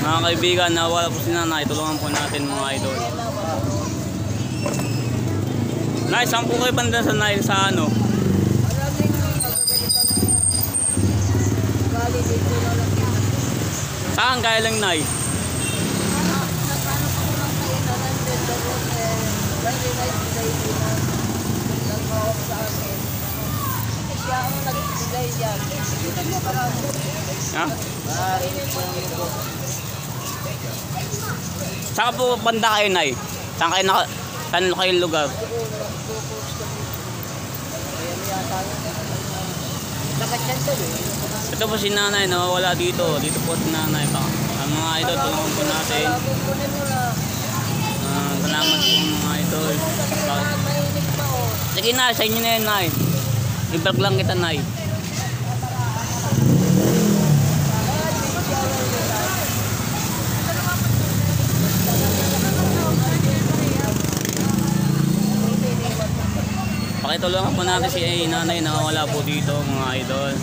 Mga kaibigan, nawala po si nanay. Tulungan po natin mga idol. Nay, saan po kayo banda sa nay sa ano? Saan kaya lang nay? Ha? Saan po banda kayo nay? Saan kayong lugar? Ito po si nanay, nawawala dito. Dito po si nanay. Ang mga idol, tulungan po natin. Salamat po mga idol. Sige na, sa inyo na yan nay. I-vlog lang kita nay. Pakitulungan po natin si nanay, nawawala po dito mga idol.